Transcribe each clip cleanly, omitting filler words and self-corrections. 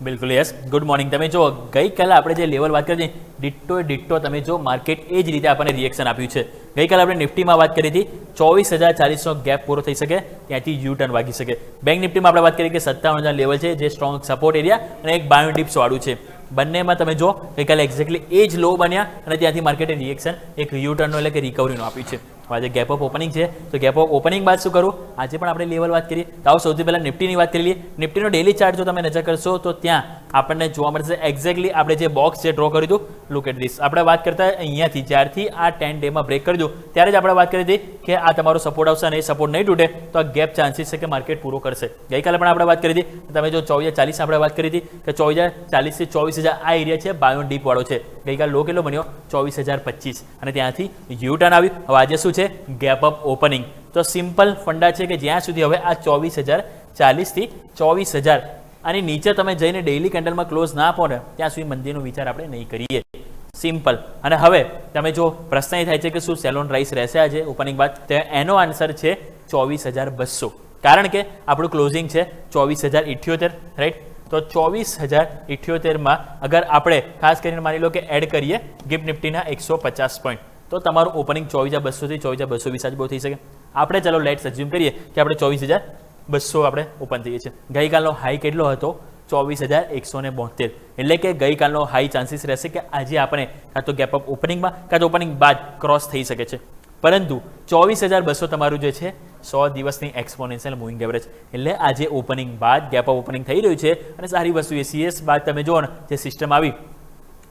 બિલકુલ yes. Good morning. તમે જો ગઈકાલે આપણે જે લેવલ વાત કરી ડિટ્ટો તમે જો માર્કેટ એ જ રીતે આપણને રિએક્શન આપ્યું છે. ગઈકાલે આપણે નિફ્ટીમાં વાત કરી હતી 24,040નો ગેપ પૂરો થઈ શકે, ત્યાંથી યુ ટર્ન વાગી શકે. બેંક નિફ્ટીમાં આપણે વાત કરી કે 57,000 લેવલ છે જે સ્ટ્રોંગ સપોર્ટ એરિયા અને એક બાયો ડિપ્સ વાળું છે. બંનેમાં તમે જો ગઈકાલે એક્ઝેક્ટલી એ જ લો બન્યા અને ત્યાંથી માર્કેટે રિએક્શન એક યુ ટર્નનો એટલે કે રિકવરીનું આપ્યું છે. આજે ગેપ ઓફ ઓપનિંગ છે તો ગેપ ઓફ ઓપનિંગ બાદ શું કરું, આજે પણ આપણે લેવલ વાત કરીએ તો આવો સૌથી પહેલાં નિફ્ટીની વાત કરી લઈએ. નિફ્ટીનો ડેલી ચાર્ટ જો તમે નજર કરશો તો ત્યાં આપણને જોવા મળશે એક્ઝેક્ટલી આપણે જે બોક્સ જે ડ્રો કર્યું હતું. Look at this. આપણે વાત કરતા અહીંયાથી જ્યારથી આ 10 ડેમાં બ્રેક કરી દઉં ત્યારે જ આપણે વાત કરી હતી કે આ તમારો સપોર્ટ આવશે અને એ સપોર્ટ નહીં તૂટે તો આ ગેપ ચાન્સીસ છે કે માર્કેટ પૂરો કરશે. ગઈકાલે પણ આપણે વાત કરી હતી, તમે જો 24,040 આપણે વાત કરી હતી કે 24,040 થી 24,000 આ એરિયા છે બાયો ડીપ વાળો છે. ગઈકાલે લો કેટલો બન્યો 24,025 અને ત્યાંથી યુ ટર્ન આવ્યું. હવે આજે શું છે, ગેપ અપ ઓપનિંગ. તો સિમ્પલ ફંડા છે કે જ્યાં સુધી હવે આ 24,040 થી 24,000 આની નીચે તમે જઈને ડેઇલી કેન્ડલમાં ક્લોઝ ના આપો ને ત્યાં સુધી મંદીનો વિચાર આપણે નહીં કરીએ. સિમ્પલ. અને હવે તમે જો પ્રશ્ન એ થાય છે કે શું સેલોન રાઈસ રહેશે આજે ઓપનિંગ બાદ, તો એનો આન્સર છે 24,200. કારણ કે આપણું ક્લોઝિંગ છે 24,078, રાઈટ. તો 24,078માં અગર આપણે ખાસ કરીને માની લો કે એડ કરીએ ગિફ્ટ નિફ્ટીના 150 પોઈન્ટ તો તમારું ઓપનિંગ 24,200 થી 24,220 આજે બહુ થઈ શકે. આપણે ચાલો લેટ્સ અઝ્યુમ કરીએ કે આપણે 24,200 આપણે ઓપન થઈએ છીએ. ગઈકાલનો હાઈ કેટલો હતો 24,172. એટલે કે ગઈકાલનો હાઈ ચાન્સીસ રહેશે કે આજે આપણે કાં તો ગેપ અપ ઓપનિંગમાં કાં તો ઓપનિંગ બાદ ક્રોસ થઈ શકે છે. પરંતુ 24,200 તમારું જે છે 100 દિવસની એક્સપોનેન્શિયલ મૂવિંગ એવરેજ, એટલે આજે ઓપનિંગ બાદ ગેપ અપ ઓપનિંગ થઈ રહ્યું છે અને સારી વસ્તુ એ સીએસ બાદ તમે જુઓ ને જે સિસ્ટમ આવી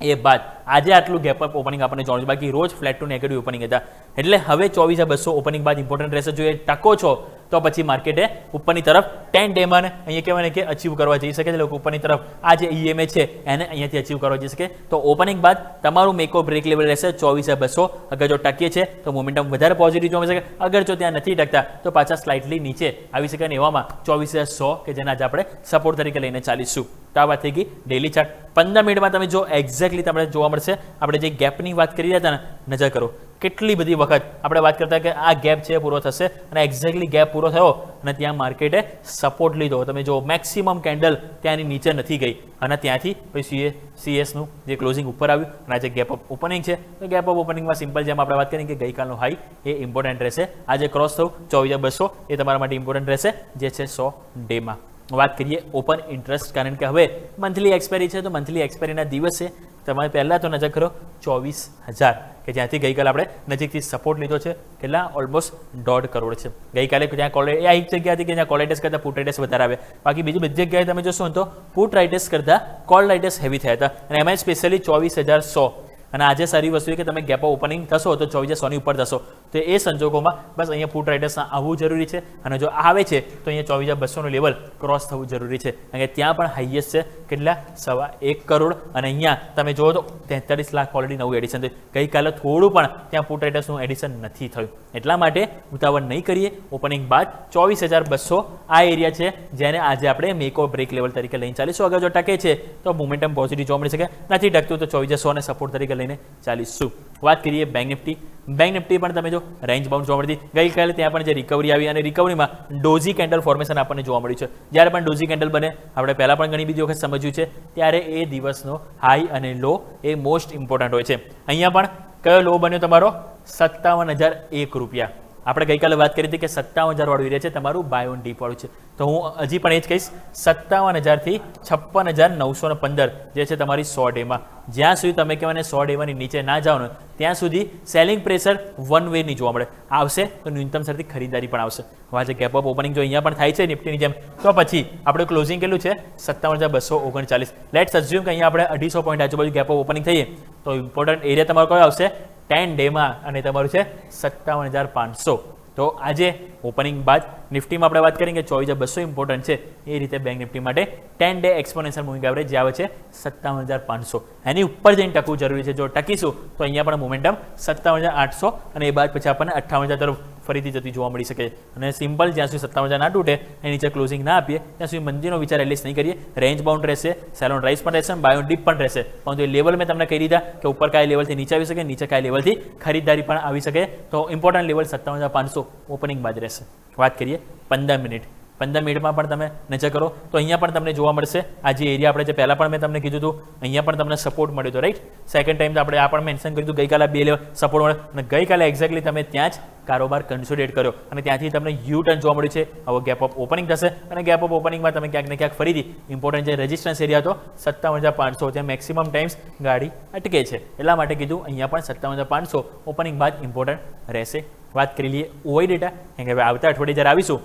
એ બાદ આજે આટલું ગેપ અપ ઓપનિંગ આપણને જોવાનું છે. બાકી રોજ ફ્લેટ ટુ નેગેટિવ ઓપનિંગ હતા. એટલે હવે 24,200 ઓપનિંગ બાદ ઇમ્પોર્ટન્ટ રહેશે. જો એ ટકો છો તો પછી માર્કેટે ઉપરની તરફ 10 ડેમાં અહીંયા કહેવાય ને કે અચીવ કરવા જઈ શકે છે. લોકો ઉપરની તરફ આ જે ઈએમએ છે એને અહીંયાથી અચીવ કરવા જઈ શકે. તો ઓપનિંગ બાદ તમારું મેકો બ્રેક લેવલ રહેશે 24,200. અગર જો ટકીએ છે તો મોમેન્ટમ વધારે પોઝિટિવ જોવા મળશે. અગર જો ત્યાં નથી ટકતા તો પાછા સ્લાઇટલી નીચે આવી શકે ને એવામાં 24,100 કે જેને આજે આપણે સપોર્ટ તરીકે લઈને ચાલીશું. તો આ વાત થઈ ગઈ ડેલી ચાર્ટ. 15 મિનિટમાં તમે જો એક્ઝેક્ટલી તમને જોવા મળશે આપણે જે ગેપની વાત કરી રહ્યા હતા ને, નજર કરો કેટલી બધી વખત આપણે વાત કરતા કે આ ગેપ છે પૂરો થશે અને એક્ઝેક્ટલી ગેપ પૂરો થયો અને ત્યાં માર્કેટે સપોર્ટ લીધો. તમે જો મેક્સિમમ કેન્ડલ ત્યાંની નીચે નથી ગઈ અને ત્યાંથી પછી સીએસનું જે ક્લોઝિંગ ઉપર આવ્યું અને આજે ગેપ અપ ઓપનિંગ છે. તો ગેપ અપ ઓપનિંગમાં સિમ્પલ જેમ આપણે વાત કરીએ કે ગઈકાલનો હાઈ એ ઇમ્પોર્ટન્ટ રહેશે. આજે ક્રોસ થયું 24,200 એ તમારા માટે ઇમ્પોર્ટન્ટ રહેશે જે છે 100 ડેમાં. વાત કરીએ ઓપન ઇન્ટરેસ્ટ, કારણ કે હવે મંથલી એક્સપાયરી છે તો મંથલી એક્સપાયરીના દિવસે તમારે પહેલાં તો નજર કરો 24,000 કે જ્યાંથી ગઈકાલે આપણે નજીકથી સપોર્ટ લીધો છે. કેટલા ઓલમોસ્ટ 1.5 કરોડ છે. ગઈકાલે ત્યાં એ એક જગ્યા હતી કે જ્યાં કોલ રાઇટર્સ કરતાં પુટ રાઇટર્સ વધારે આવે. બાકી બીજી બધી જગ્યાએ તમે જોશો તો પુટ રાઇટર્સ કરતાં કોલ રાઇટર્સ હેવી થયા હતા અને એમાં સ્પેશિયલી 24,100. અને આજે સારી વસ્તુ છે કે તમે ગેપ ઓપનિંગ થશો તો 24,100ની ઉપર થશો. તો એ સંજોગોમાં બસ અહીંયા પુટ રાઇટર્સના આવવું જરૂરી છે અને જો આવે છે તો અહીંયા 24,200નું લેવલ ક્રોસ થવું જરૂરી છે. કારણ કે ત્યાં પણ હાઈએસ્ટ છે કેટલા 1.25 કરોડ અને અહીંયા તમે જુઓ તો 43 લાખ ઓલરેડી નવું એડિશન થયું. ગઈકાલે થોડું પણ ત્યાં પુટ રાઇટર્સનું એડિશન નથી થયું. એટલા માટે ઉતાવળ નહીં કરીએ. ઓપનિંગ બાદ 24,200 આ એરિયા છે જેને આજે આપણે મેકો બ્રેક લેવલ તરીકે લઈને ચાલીશું. અગર જો ટકે છે તો મોમેન્ટમ પોઝિટિવ જોવા મળી શકે, નથી ટકતું તો 24,100ને સપોર્ટ તરીકે લઈને ચાલીશું. વાત કરીએ બેંક નિફ્ટી. બેંક નિફ્ટી પણ તમે જો રેન્જ બાઉન્ડ જોવા મળતી. ગઈકાલે ત્યાં પણ જે રિકવરી આવી અને રિકવરીમાં ડોઝી કેન્ડલ ફોર્મેશન આપણને જોવા મળ્યું છે. જ્યારે પણ ડોઝી કેન્ડલ બને આપણે પહેલાં પણ ઘણી બધી વખત સમજ્યું છે ત્યારે એ દિવસનો હાઈ અને લો એ મોસ્ટ ઇમ્પોર્ટન્ટ હોય છે. અહીંયા પણ કયો લો બન્યો તમારો 57,001 રૂપિયા. આપણે ગઈકાલે વાત કરી હતી કે 57,000 વાળું એરિયા છે તમારું બાય ઓન ડીપ વાળું છે. તો હું હજી પણ એ જ કહીશ 57,000 થી 56,915 જે છે તમારી 100 ડેમાં. જ્યાં સુધી તમે કહેવાય 100 ડેવાની નીચે ના જાઓ ને ત્યાં સુધી સેલિંગ પ્રેશર વન વે નહીં જોવા મળે. આવશે તો ન્યૂનતમ સરથી ખરીદારી પણ આવશે. હવે આજે ગેપ અપ ઓપનિંગ જો અહીંયા પણ થાય છે નિફ્ટીની જેમ તો પછી આપણે ક્લોઝિંગ કેટલું છે 57,239. લેટ્સ અઝ્યુમ કે અહીંયા આપણે 250 પોઈન્ટ આજુબાજુ ગેપ અપ ઓપનિંગ થઈએ તો ઇમ્પોર્ટન્ટ એરિયા તમારો કયો આવશે 10 ડેમાં અને તમારું છે 57,500. તો આજે ઓપનિંગ બાદ નિફ્ટીમાં આપણે વાત કરીએ કે 24,200 ઇમ્પોર્ટન્ટ છે. એ રીતે બેંક નિફ્ટી માટે 10 ડે એક્સપોનેન્શિયલ મૂવિંગ એવરેજ જે આવે છે 57,500 એની ઉપર જઈને ટકવું જરૂરી છે. જો ટકીશું તો અહીંયા પણ મોમેન્ટમ 57,800 અને એ બાદ પછી આપણને 58,000 તરફ ફરીથી જતી જોવા મળી શકે. અને સિમ્પલ જ્યાં સુધી 57,000 ના તૂટે એની નીચે ક્લોઝિંગ ના આપીએ ત્યાં સુધી મંદીનો વિચાર એટલીસ્ટ નહીં કરીએ. રેન્જ બાઉન્ડ રહેશે, સેલોન રાઈસ પણ રહેશે, બાયો ડીપ પણ રહેશે. પરંતુ એ લેવલ મેં તમને કહી દીધા કે ઉપર કયા લેવલથી નીચે આવી શકે, નીચે કયા લેવલથી ખરીદારી પણ આવી શકે. તો ઇમ્પોર્ટન્ટ લેવલ 57,500 ઓપનિંગ બાદ રહેશે. વાત કરીએ 15 મિનિટ. 15 મિનિટમાં પણ તમે નજર કરો તો અહીંયા પણ તમને જોવા મળશે આ જે એરિયા આપણે જે પહેલાં પણ મેં તમને કીધું હતું અહીંયા પણ તમને સપોર્ટ મળ્યો હતો રાઈટ. સેકન્ડ ટાઈમ આપણે આ પણ મેન્શન કર્યું હતું ગઈકાલે 2 લેવલ સપોર્ટ મળ્યો અને ગઈકાલે એક્ઝેક્ટલી તમે ત્યાં જ કારોબાર કન્સોલિડેટ કર્યો અને ત્યાંથી તમને યુ ટર્ન જોવા મળ્યું છે. હવે ગેપ અપ ઓપનિંગ થશે અને ગેપ અપ ઓપનિંગમાં તમે ક્યાંક ને ક્યાંક ફરીથી ઇમ્પોર્ટન્ટ જે રેઝિસ્ટન્સ એરિયા હતો 57,500 ત્યાં મેક્સિમમ ટાઈમ્સ ગાડી અટકે છે એટલા માટે કીધું અહીંયા પણ 57,500 ઓપનિંગ બાદ ઇમ્પોર્ટન્ટ રહેશે. વાત કરી લઈએ ઓઆઈ ડેટા કેમ કે હવે આવતા અઠવાડિયે જ્યારે આવીશું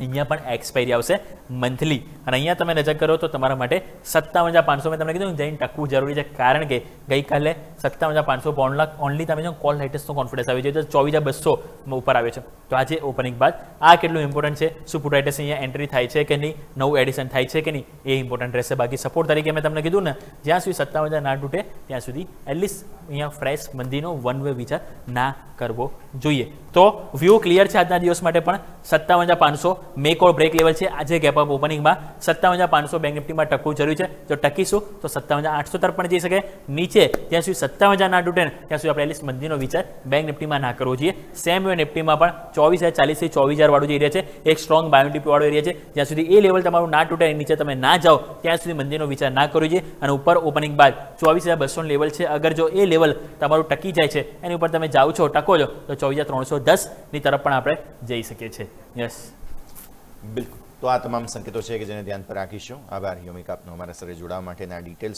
અહીંયા પણ એક્સપાયરી આવશે મંથલી અને અહીંયા તમે નજર કરો તો તમારા માટે 57,500 મેં તમને કીધું જઈને ટકવું જરૂરી છે કારણ કે ગઈકાલે 57,500 પોન્ડના ઓનલી તમે જો કોલ રાઇટર્સનો કોન્ફિડન્સ આવી છે તો 24,200 ઉપર આવ્યો છે. તો આજે ઓપનિંગ બાદ આ કેટલું ઇમ્પોર્ટન્ટ છે, શું પુટ રાઇટર્સ અહીંયા એન્ટ્રી થાય છે કે નહીં, નવું એડિશન થાય છે કે નહીં એ ઇમ્પોર્ટન્ટ રહેશે. બાકી સપોર્ટ તરીકે મેં તમને કીધું ને જ્યાં સુધી 57,000 ના તૂટે ત્યાં સુધી એટલીસ્ટ અહીંયા ફ્રેશ મંદીનો વન વે વિચાર ના કરવો જોઈએ. તો વ્યૂ ક્લિયર છે આજના દિવસ માટે પણ 57,500 મેક ઓર બ્રેક લેવલ છે. આજે ગેપ અપ ઓપનિંગમાં 57,500 બેંક નિફ્ટીમાં ટકવું જરૂરી છે. જો ટકીશું તો 57,800 તરફ પણ જઈ શકે. નીચે જ્યાં સુધી 57,000 ના તૂટે ને ત્યાં સુધી આપણે એટલીસ્ટ મંદીનો વિચાર બેંક નિફ્ટીમાં ના કરવો જોઈએ. સેમ વે નિફ્ટીમાં પણ 24,040 થી 24,000 વાળું જે એરિયા છે એક સ્ટ્રોંગ બાયોટિપ વાળો એરિયા છે. જ્યાં સુધી એ લેવલ તમારું ના તૂટે નીચે તમે ના જાઓ ત્યાં સુધી મંદીનો વિચાર ના કરવો જોઈએ. અને ઉપર ઓપનિંગ બાદ 24,200 લેવલ છે. અગર જો એ લેવલ તમારું ટકી જાય છે એની ઉપર તમે જાઓ છો ટકો છો તો 24,310 ની તરફ પણ આપણે જઈ શકીએ છીએ. યસ બિલકુલ. તો આ તમામ સંકેતો છે કે જેને ધ્યાન પર રાખીશું. આભાર યોમિક આપનો અમારા સાથે જોડાવા માટેના ડિટેલ્સ